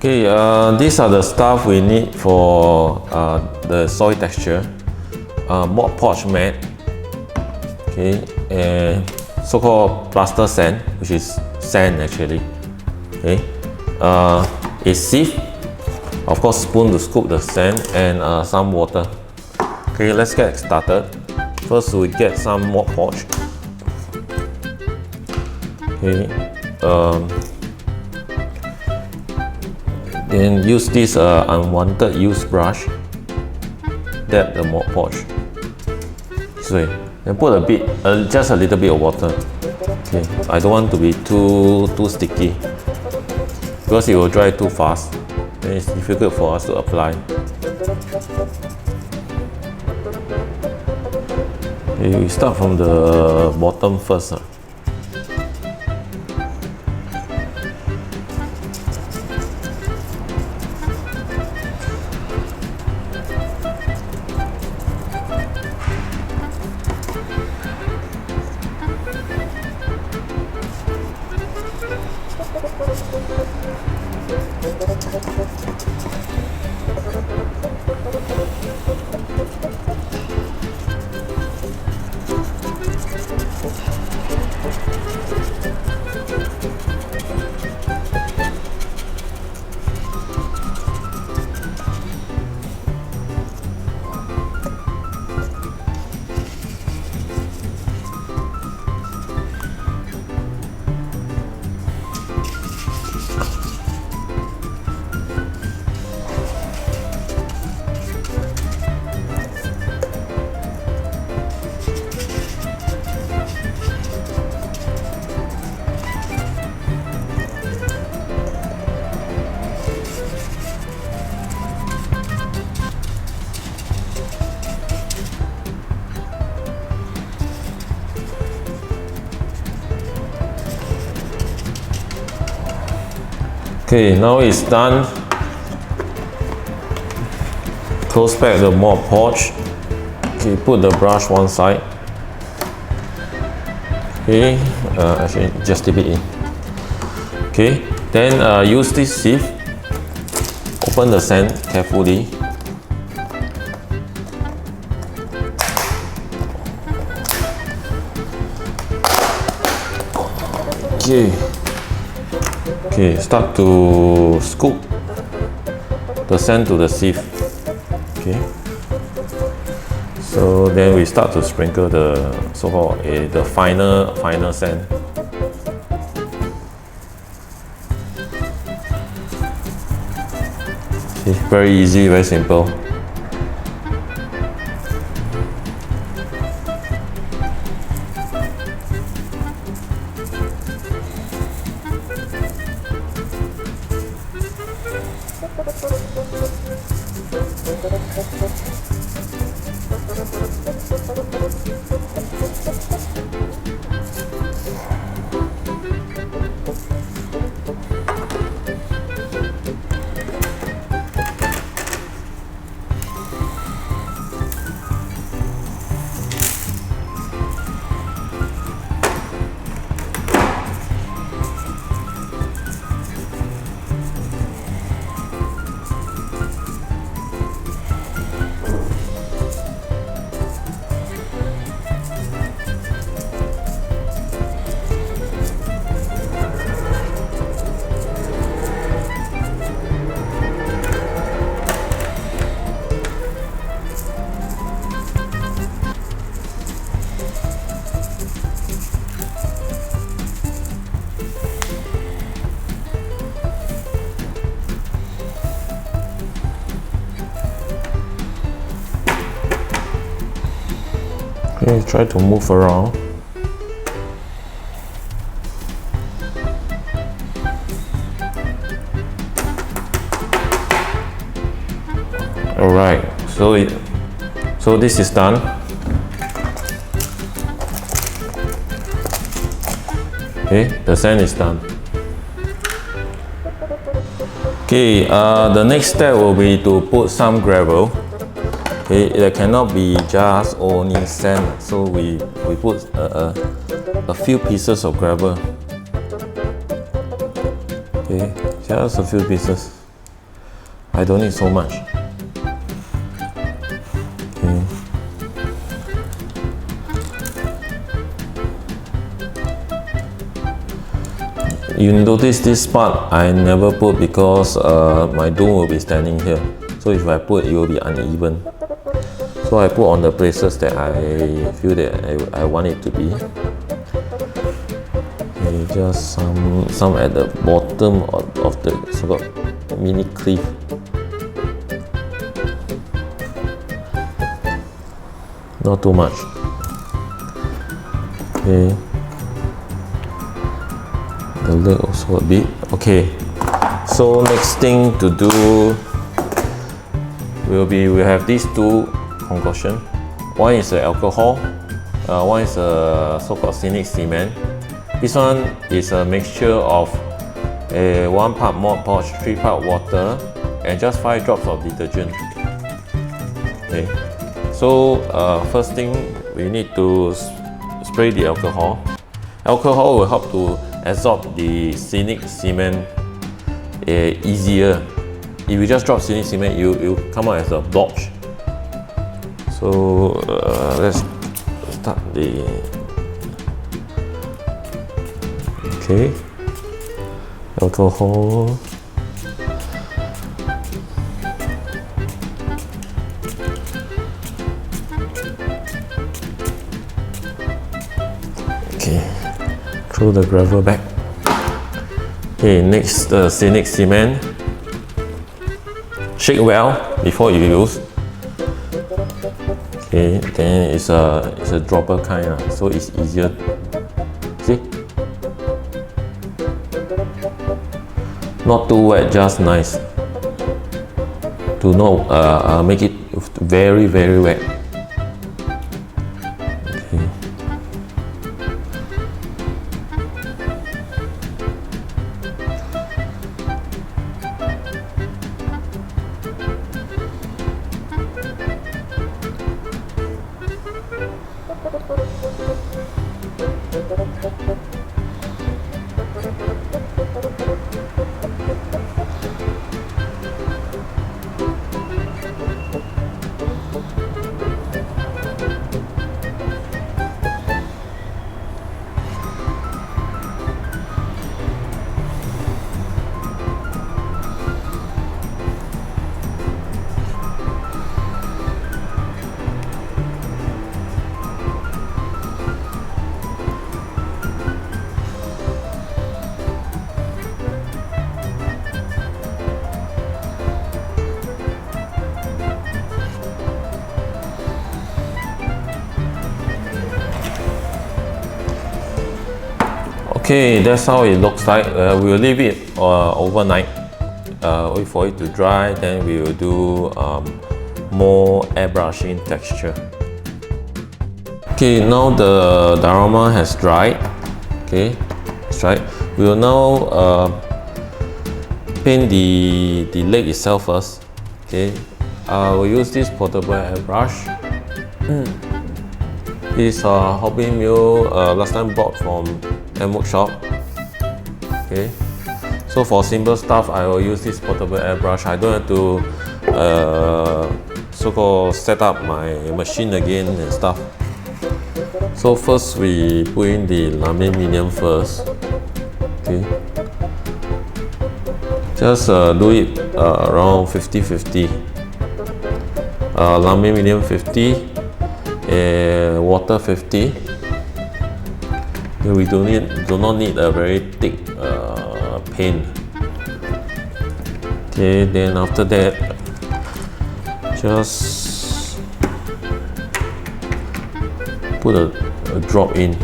Okay, these are the stuff we need for the soil texture. Mod Podge mat, okay, and so-called plaster sand, which is sand actually. Okay, a sieve, of course spoon to scoop the sand, and some water. Okay, let's get started. First we get some Mod Podge. Okay, then use this unwanted used brush, dab the Mod Podge this way. Then put a bit, just a little bit of water. Okay, I don't want to be too sticky because it will dry too fast. Then it's difficult for us to apply. Okay, we start from the bottom first. Okay, now it's done. Close back the Mod Podge. Okay, put the brush one side. Okay, actually just dip it in. Okay, then use this sieve. Open the sand carefully. Okay. Okay, start to scoop the sand to the sieve. Okay, so then we start to sprinkle the so-called the final sand. Okay, very easy, very simple. Okay, try to move around. Alright, so this is done. Okay, the sand is done. Okay, the next step will be to put some gravel. Okay, it cannot be just only sand, so we put a few pieces of gravel. Okay, just a few pieces. I don't need so much. Okay. You notice this part I never put because my dome will be standing here. So if I put, it will be uneven. So I put on the places that I feel that I want it to be. Okay, just some at the bottom of the so-called mini cliff. Not too much. Okay. The leg also a bit. Okay. So next thing to do will be, we have these two concoction. One is alcohol, one is a so-called scenic cement. This one is a mixture of 1 part Mod Podge, 3 part water, and just 5 drops of detergent. Okay. So first thing, we need to spray the alcohol. Alcohol will help to absorb the scenic cement easier. If you just drop scenic cement, you come out as a blotch. So let's start the. Okay, alcohol. Okay, throw the gravel back. Okay, next the scenic cement. Shake well before you use. Okay, then it's a dropper kind, so it's easier. See? Not too wet, just nice. Do not make it very wet. Okay. Okay, that's how it looks like. We'll leave it overnight. Wait for it to dry, then we will do more airbrushing texture. Okay, now the diorama has dried. Okay, it's dried. We will now paint the leg itself first. Okay, we'll use this portable airbrush. This Hobby Mill last time bought from Workshop. Okay, so for simple stuff, I will use this portable airbrush. I don't have to so-called set up my machine again and stuff. So first we put in the lame medium first. Okay, just do it around 50-50. Lame medium 50, water 50. We do not need a very thick paint. Okay, then after that, just put a drop in.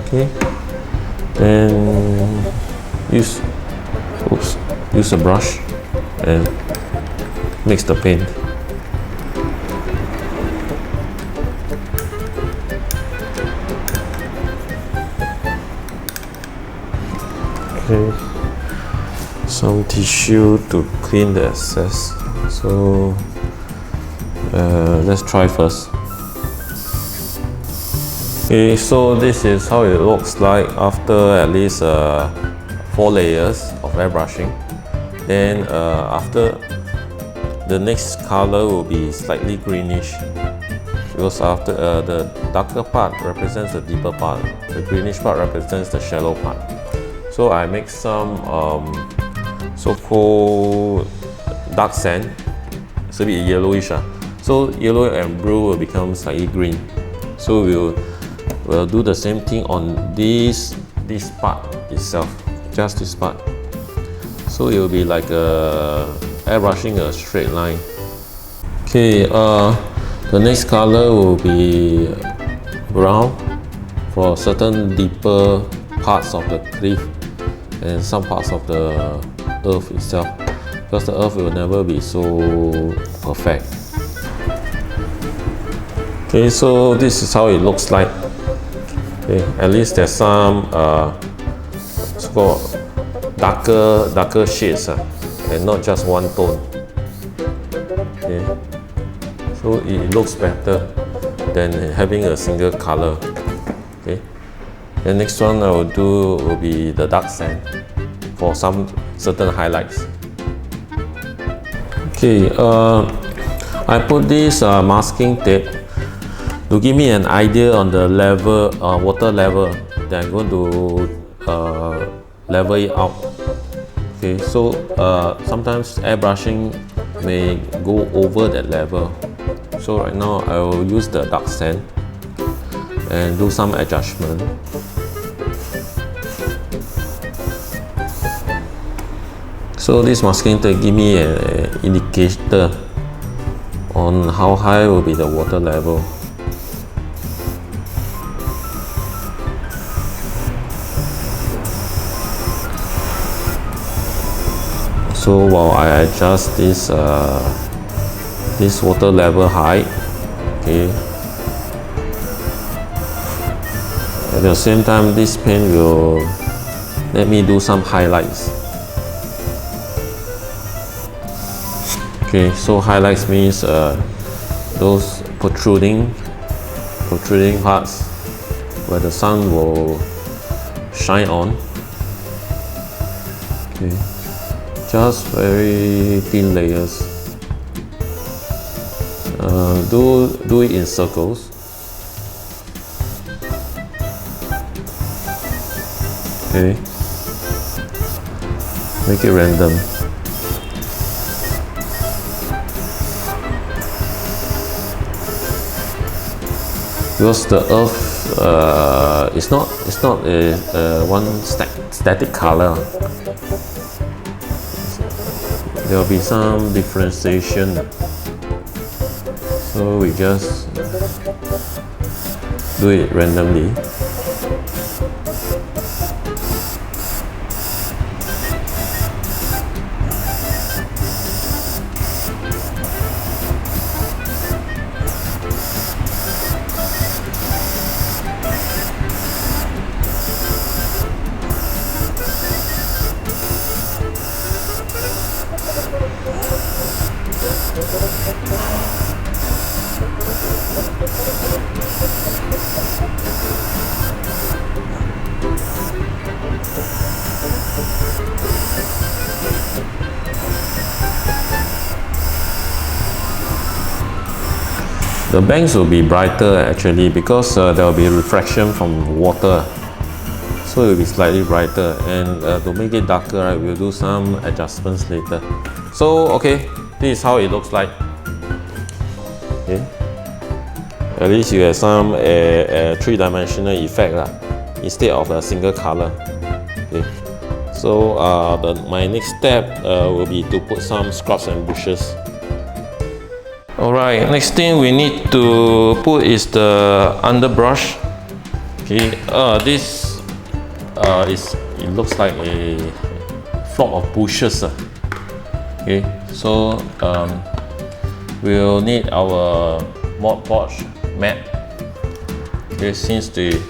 Okay, then use a brush and mix the paint. Okay, some tissue to clean the excess. So let's try first. Okay, so this is how it looks like after at least 4 layers of airbrushing. Then after, the next color will be slightly greenish, because after the darker part represents the deeper part, the greenish part represents the shallow part. So I make some so-called dark sand. It's a bit yellowish. So yellow and blue will become slightly green. So we'll do the same thing on this part itself, just this part. So it will be like airbrushing a straight line. Okay, the next color will be brown for certain deeper parts of the cliff and some parts of the earth itself, because the earth will never be so perfect. Okay, so this is how it looks like. Okay, at least there's some so-called darker shades and not just one tone. Okay, so it looks better than having a single color. Okay, the next one I will do will be the dark sand for some certain highlights. Okay, I put this masking tape to give me an idea on the level, water level that I'm going to level it out. Okay, so sometimes airbrushing may go over that level. So right now I will use the dark sand and do some adjustment. So this masking tape give me an indicator on how high will be the water level. So while I adjust this water level height, okay, at the same time this pen will let me do some highlights. Okay, so highlights means those protruding parts where the sun will shine on. Okay, just very thin layers. Do it in circles. Okay, make it random. Because the earth it's not a one static color. There will be some differentiation. So we just do it randomly. The banks will be brighter actually, because there will be refraction from water, so it will be slightly brighter. And to make it darker, right, we'll do some adjustments later. So okay, this is how it looks like. Okay, at least you have some three-dimensional effect instead of a single color. Okay, so my next step will be to put some scrubs and bushes. Alright, next thing we need to put is the underbrush. Okay, this it looks like a flock of bushes. Okay, so we'll need our Mod Podge matte. Okay, since the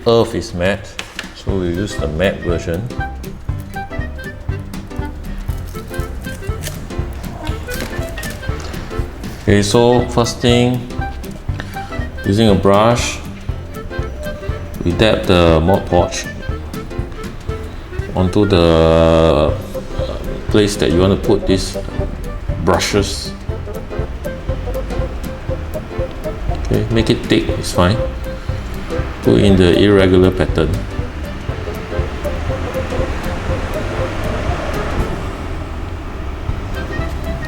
earth is matte, so we use the matte version. Okay, so first thing, using a brush, we dab the Mod Podge onto the place that you want to put these brushes. Okay, make it thick, it's fine. Put in the irregular pattern.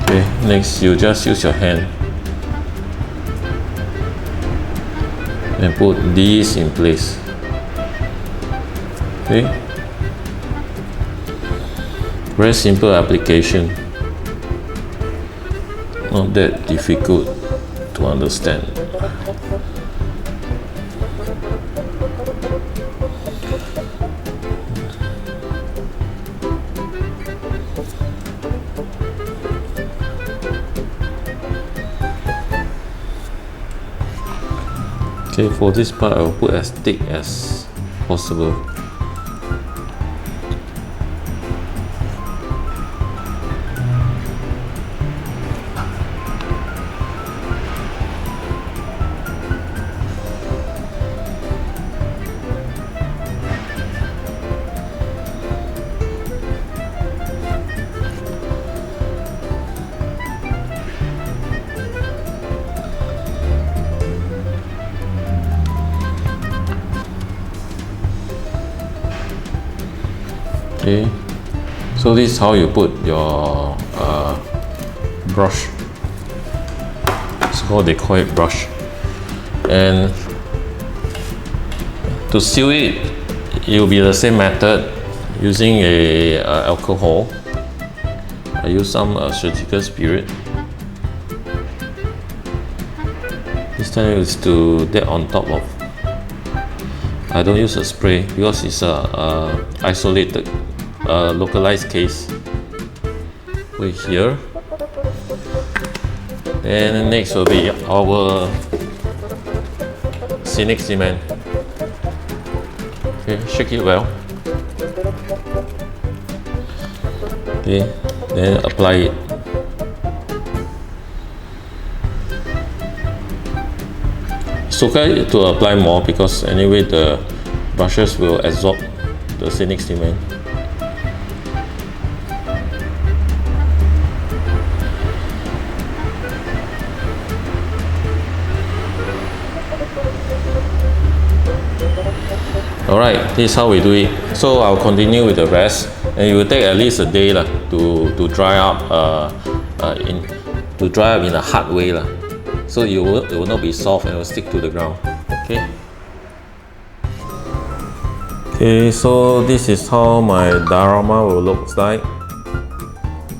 Okay, next you just use your hand and put these in place. Okay, very simple application, not that difficult to understand. Okay, for this part I will put as thick as possible. Okay, so this is how you put your brush. So they call it brush. And to seal it, it will be the same method using a alcohol. I use some surgical spirit. This time is to that on top of. I don't use a spray because it's a isolated, localized case. Put it here. Then next will be our scenic cement. Okay, shake it well. Okay, then apply it. It's okay to apply more because anyway the brushes will absorb the scenic cement. Alright, this is how we do it. So I'll continue with the rest, and it will take at least a day to dry up in a hard way so it will not be soft and will stick to the ground. Okay. Okay, so this is how my diorama will look like.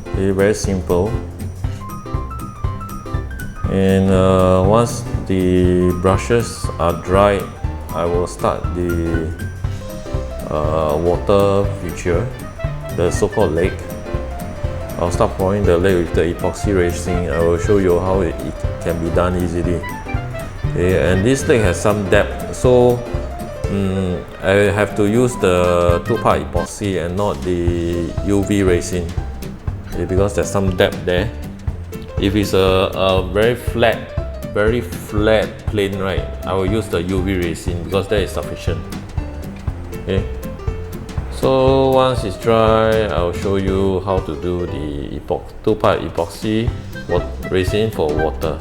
Okay, very simple. And once the brushes are dry, I will start the water feature, the so-called lake. I'll start pouring the lake with the epoxy resin. I will show you how it can be done easily. Okay, and this lake has some depth, so I have to use the 2-part epoxy and not the UV resin, okay, because there's some depth there. If it's a very flat plane, right, I will use the UV resin because that is sufficient. Okay, so once it's dry, I'll show you how to do the 2-part epoxy resin for water.